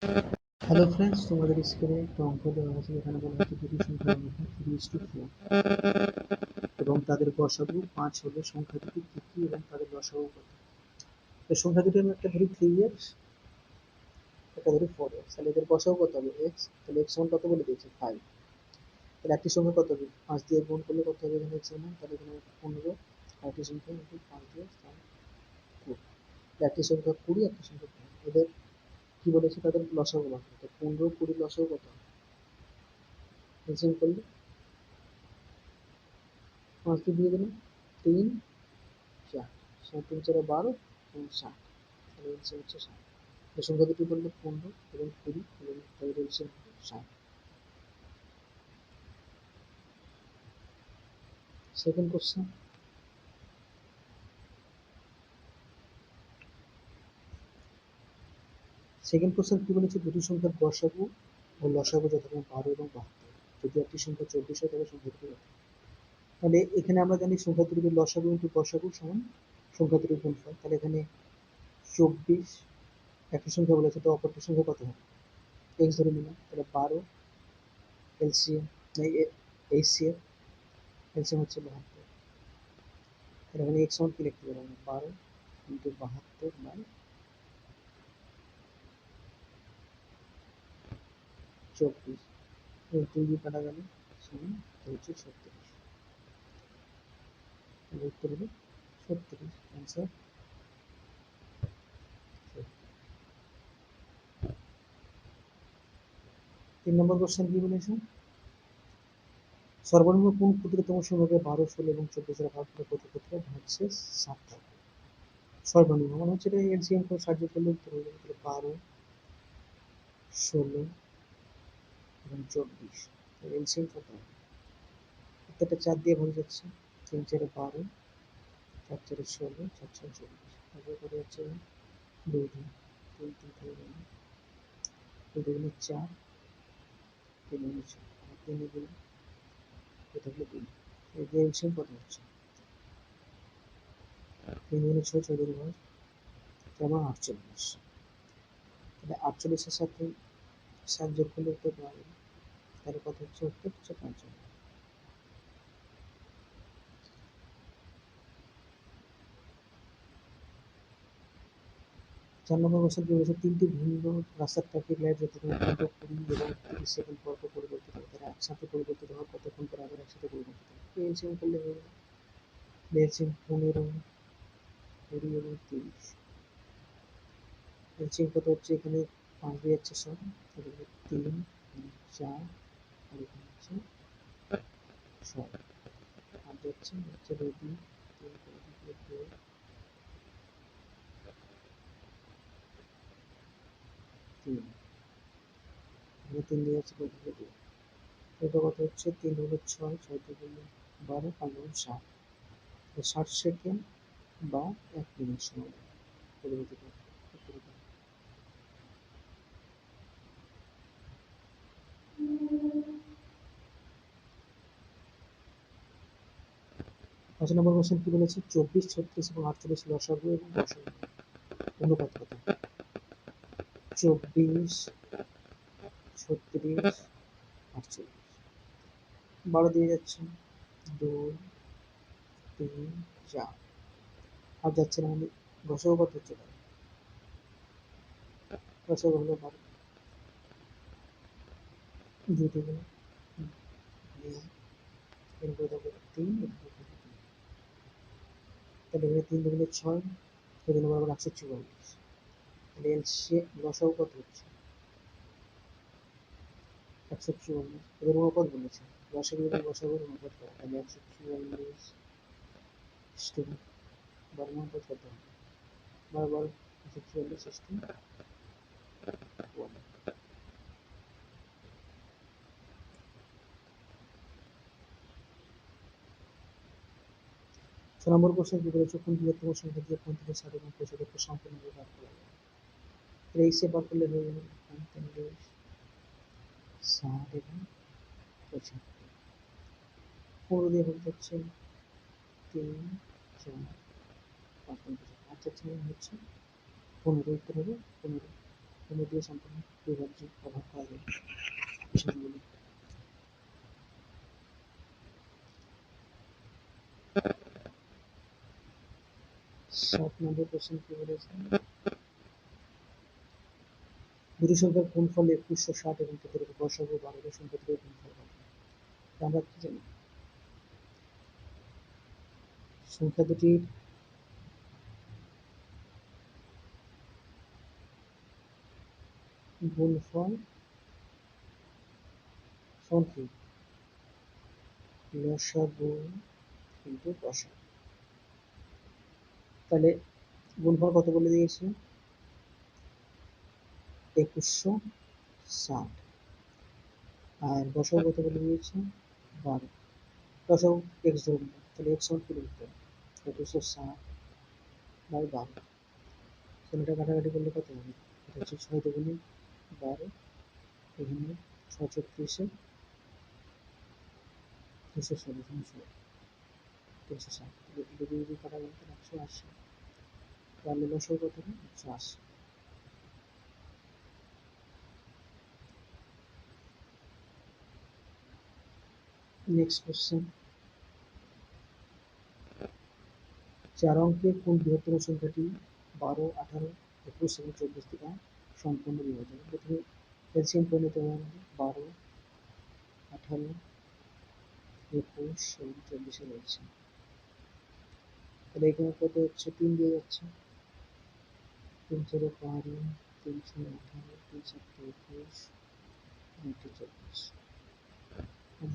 Hello friends, তোমাদের স্ক্রিনে একটা অঙ্ক দেওয়া আছে যেখানে বলা হচ্ছে দুটি সংখ্যার অনুপাত 3:4 এবং তাদের গসাগু 5 হলে সংখ্যা দুটি কি কি এবং তাদের লসাগু কত। তো সংখ্যা দুটি আমি একটা ধরি 3x, একটা ধরি 4x, তাহলে এদের গসাগু কত হবে x, তাহলে x সমান কত বলে দিয়েছে 5। তাহলে একটি সংখ্যা কত হবে 5 দিয়ে গুণ করলে কত হবে এখানে x এর মান, তাহলে এখানে 15, আরেকটি সংখ্যা ইন্টু 5 দিয়ে তাহলে 20। একটি সংখ্যা 20, একটি সংখ্যা 15, এদের কি বলেছে তাদের লসাগু কত। তো 15 20 লসাগু কত এলসিএম করলে 5 দিয়ে দিলাম 3 4, 7 3 4 12 এবং 7, তাহলে এলসিএম হচ্ছে 7। এই সংখ্যা দুটি বললো 15 এবং 20 এবং তাদের এলসিএম হচ্ছে 7। সেকেন্ড কোশ্চেন, কি বলেছে দুটি সংখ্যার গসাগু ও লসাগু যথাক্রমে 12 এবং 72। যদি একটি সংখ্যা 24 হয় তবে সংখ্যা দুটি কত। তাহলে এখানে আমরা জানি সংখ্যা দুটির লসাগু ইন্টু গসাগু সমান সংখ্যা দুটির গুণফল। তাহলে এখানে 24 একটি সংখ্যা বলেছে, তো অপরটি সংখ্যা কত হবে, x ধরে নিলাম, তাহলে 12 এলসিএম এইচসিএফ এলসিএম হচ্ছে 72। তাহলে এখানে x সমান কি লিখতে পারবো আমরা, 12 ইন্টু 72 বাই 24, 2 দিয়ে কাটা গেল সমান হচ্ছে 36। উত্তর হলো 36, অ্যান্সার। 3 নম্বর কোশ্চেন কি বলেছে, সর্বনিম্ন কোন ক্ষুদ্রতম সংখ্যাকে 12 16 এবং 24 দ্বারা ভাগ করে প্রতি ক্ষেত্রে ভাগছে 7 থাকে। সর্বনিম্ন মানে হচ্ছে এটা এলসিএম করে সাহায্য করলে উত্তর হয়ে যাবে। তাহলে 12 16 এবং 24, এলসিএম কত হবে, উত্তরটা 4 দিয়ে ভাগ যাচ্ছে, 3 4 12, 4 4 16, 4 6 24, তারপরে কত হচ্ছে 2 2, 3 3 থেকে গেল, 2 2 4, 3 6, 3 গুণ এটা হলো 2, এই যে এলসিএম কত হচ্ছে 3 গুণ 6 6 গুণ 12 যেমন 48। তাহলে 48 এর সাথে 7 যোগ করলে উত্তর পাওয়া যাবে, তাহলে কত হচ্ছে, উত্তর হচ্ছে 55। 4 নম্বর কোশ্চেন কি বলেছে, 3টি ভিন্ন রাস্তার ট্রাফিক লাইট যথাক্রমে 15 20 এবং 30 সেকেন্ড পর পর পরিবর্তিত হয়, তারা একসাথে পরিবর্তিত হওয়ার কতক্ষণ পর আবার একসাথে পরিবর্তিত হয়। এলসিএম করলে হয়ে যাবে, এলসিএম 15 20 এবং 30, এলসিএম কত হচ্ছে এখানে 5 দিয়ে যাচ্ছে সব, তাহলে 3 4 আর এখানে হচ্ছে 6, 8 যাচ্ছে হচ্ছে 2 3 করে দিলে 2 3, এখানে 3 দিয়ে যাচ্ছে 2 2, এটা কত হচ্ছে 3 হলো 6, 6 থেকে 12, 5 হলো 7, 60 সেকেন্ড বা 1 মিনিট সময় পরিবর্তিত হয়। 5 নম্বর কোশ্চেন কি বলেছে, 24 36 এবং 48 লসাগু এবং গসাগু অনুপাত কত। 24 36 48, 12 দিয়ে যাচ্ছে 2 3 4, আর যাচ্ছে না, মানে গসাগু কত হচ্ছে, গসাগু হলো 12, 2 থেকে 3, তাহলে এখানে 3 দুগুণে 6, 6 দিনে বরাবর 144, তাহলে লসাগু কত হচ্ছে 144, এদের অনুপাত বলেছে, লসাগু এবং গসাগুর অনুপাত করা, তাহলে 144 12 অনুপাত কত হবে, বরাবর 144 1। 6 নম্বর কোশ্চেন কি বলেছে, কোন বৃহত্তম সংখ্যা দিয়ে 35 60 এবং 75 সম্পূর্ণভাবে ভাগ করা যায়। তাহলে এই সে ভাগ করলে হয়ে যাবে 45 60 এবং 75, 15 দিয়ে ভাগ যাচ্ছে 3 4 5 5 5, আচ্ছা আচ্ছা হচ্ছে 15, উত্তর হবে 15। দিয়ে সম্পূর্ণ বিভাজ্য ব্যবহার করা যায় বিষয়গুলি। 7 নম্বর কোশ্চেন কি বলেছে, দুটি সংখ্যার গুণফল 2160 এবং তাদের গসাগু 12 সংখ্যা থেকে গুণফল কত? আমরা কি জানি সংখ্যা দুটির গুণফল সমান কি লসাগু কিন্তু গসাগু। তাহলে গুণফল কত বলে দিয়েছে 2160 আর গসাগু কত বলে দিয়েছে 12। লসাগু x ধরে নিলাম, তাহলে x সমান কি লিখতে হবে 2160 বাই 12। এটা কাটাকাটি করলে কত হবে, এটা হচ্ছে 6 দুগুণে 12, এখানে 6 36 240 360, যদি কাটা গেল তাহলে 180, তাহলে লসাগু কত হবে 180। নেক্সট কোশ্চেন, 4 অঙ্কের কোন বৃহত্তম সংখ্যাটি 12, 18, 21 এবং 24 দ্বারা সম্পূর্ণ বিভাজন? প্রথমে এলসিএম করে নিতে হবে আমাদের 12, 18, 21 এবং 24 রয়েছে। তাহলে এখানে কত হচ্ছে 3 দিয়ে যাচ্ছে, 3 4 12, 3 6 18, 3 7 21, 24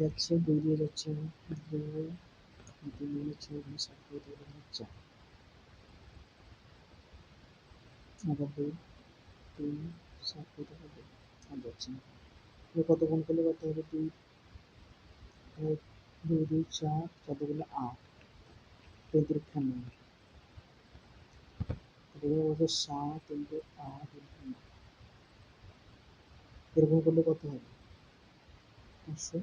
যাচ্ছে, 2 দিয়ে যাচ্ছে 2, 3 6 7 4, আবার 2, 3 7 যাচ্ছে না। কত গুণ করলে কত হবে 2, 2 2 4, 4 দুগুণে 8, 3 3 9, এবার হচ্ছে 7 ইন্টু 8 ইন্টু 9, এরকম করলে কত হবে 500।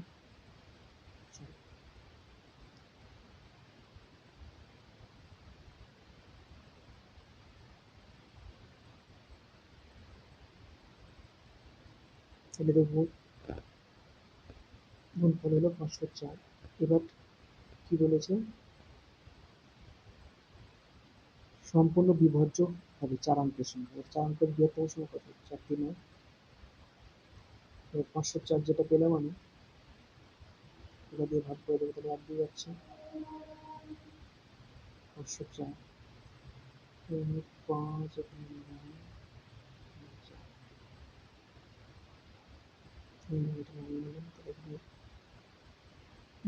তাহলে দেখবো গুণফল হলো 504। এবার কি বলেছে সম্পূর্ণ বিভাজ্য হবে 4 অঙ্কের সংখ্যা, 4 অঙ্কের বৃহত্তম সংখ্যা কত 4 3 504 যেটা পেলাম আমি এটা দিয়ে ভাগ করে দেবো, তাহলে 8 দিয়ে যাচ্ছে 504, 5 এখানে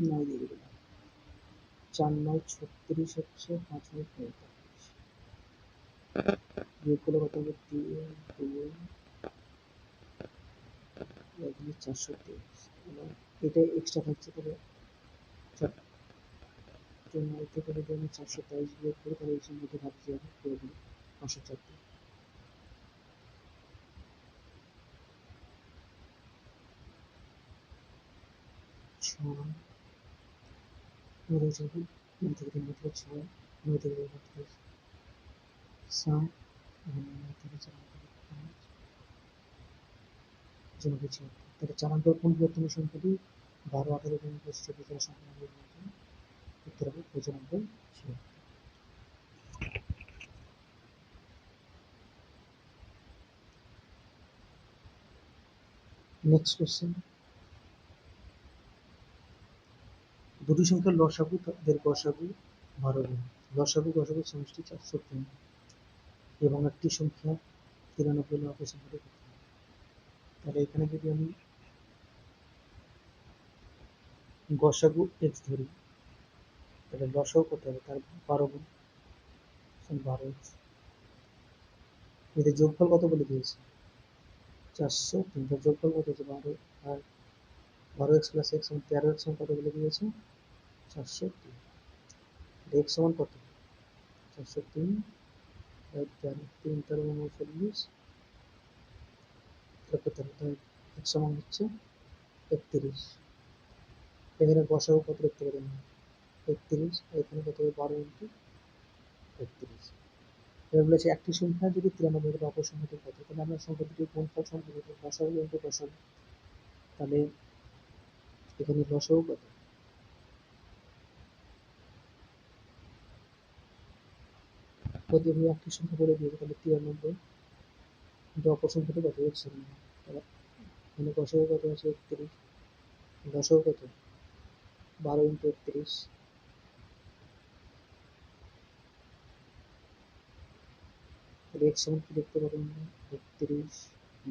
9 দিয়ে দিলাম, 4 9 36 হচ্ছে, 5 9 45, বিয়োগ করলে কত হবে 3 2 এখানে 423। এবং এটা এক্সট্রা থাকছে, তবে 9 থেকে যদি আমি 423 বিয়োগ করি তাহলে এই সংখ্যাটি ভাগ যাবে পুরোপুরি 504 দিয়ে। ছয় 9 থেকে 9 থেকে 3 থেকে 6, 9 থেকে 2 থেকে 7, এখানে 9 থেকে 4 থেকে 5, যেভাবে 76। তাহলে 4 অঙ্কের কোন বৃহত্তম সংখ্যাটি 12, 18 এবং 21 দ্বারা সম্পূর্ণ বিভাজন? উত্তর হবে 95, 76। নেক্সট কোশ্চেন, দুটি সংখ্যার লসাগু তাদের গসাগু 12 গুণ, লসাগু গসাগু সমষ্টি 403 এবং একটি সংখ্যা 93 হলে অপর সংখ্যাটি কত হবে? তাহলে এখানে যদি আমি গসাগু x ধরি তাহলে লসাগু কত হবে তার 12 গুণ 12x, এদের যোগফল কত বলে দিয়েছে 403, তার যোগফল কত হচ্ছে 12 আর 12x প্লাস x সমান 13x সমান কত বলে দিয়েছে 403, x সমান কত 403 বাই 13, 3 13 39, তাই x সমান হচ্ছে 31। এখানে গসাগু কত লিখতে পারি আমরা 31, এখানে কত হবে 12 ইন্টু 31, এবার বলেছে একটি সংখ্যা যদি 93 এর অপর সংখ্যাটি কত, তাহলে আমরা সংখ্যা দুটি গুণফল সংখ্যা দুটি লসাগু গুণিত গসাগু, তাহলে এখানে লসাগু কত? যদি আমি একটি সংখ্যা বলে দিই তাহলে 93, কিন্তু অপর সংখ্যাটি কত? 107। তাহলে এখানে গসাগু কত আছে? 31। লসাগু কত? 12 × 31। তাহলে x সমান কি লিখতে পারি আমরা? 31 ×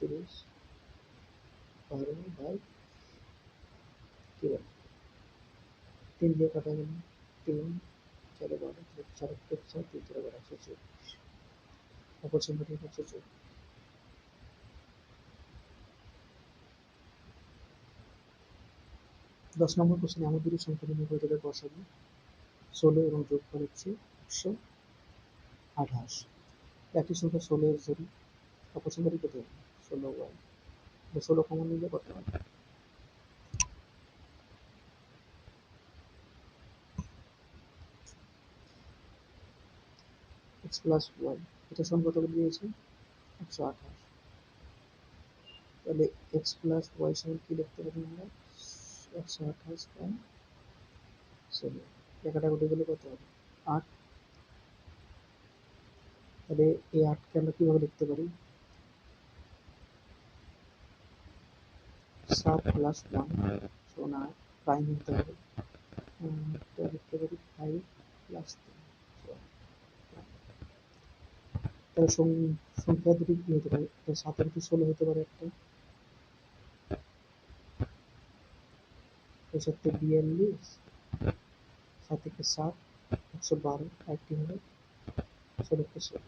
31 12/, কি বলে 3 দিয়ে কাটা গেল, 3 4 12, 4 × 4 3 4 12 124। অপর সংখ্যাটি হচ্ছে 24। 10 নম্বর কোশ্চেনে এমন দুটি সংখ্যা নির্ণয় করে তাদের গসাগু 16 এবং যোগফল হচ্ছে 128। একটি সংখ্যা 16 এর ধরি, অপর সংখ্যাটি কত হবে? 16y। 16 কমন নিলে কত হবে? x প্লাস ওয়াই, এটা সমান কত বলে দিয়েছে? 128। তাহলে x প্লাস ওয়াই সমান কি লিখতে পারি আমরা? 128/16। কাটাকুটি গেলে কত হবে? 8। তাহলে এই 8কে আমরা কিভাবে লিখতে পারি? 7 + 1 সমান 8, প্রাইম নিতে হবে। এটা লিখতে পারি 5 + 3। তাহলে সংখ্যা দুটি কি হতে পারে? এটা 7 × 16 হতে পারে একটা, এর সাথে 42, 7 × 7 112, আরেকটি হবে 16 × 16।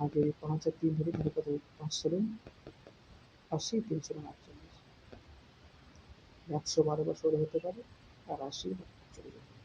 আর যদি 5 আর 3 ধরি তাহলে কত হবে? 5 × 80, 3 × 48। 112 বা 16 হতে পারে, আর 80 বা 48।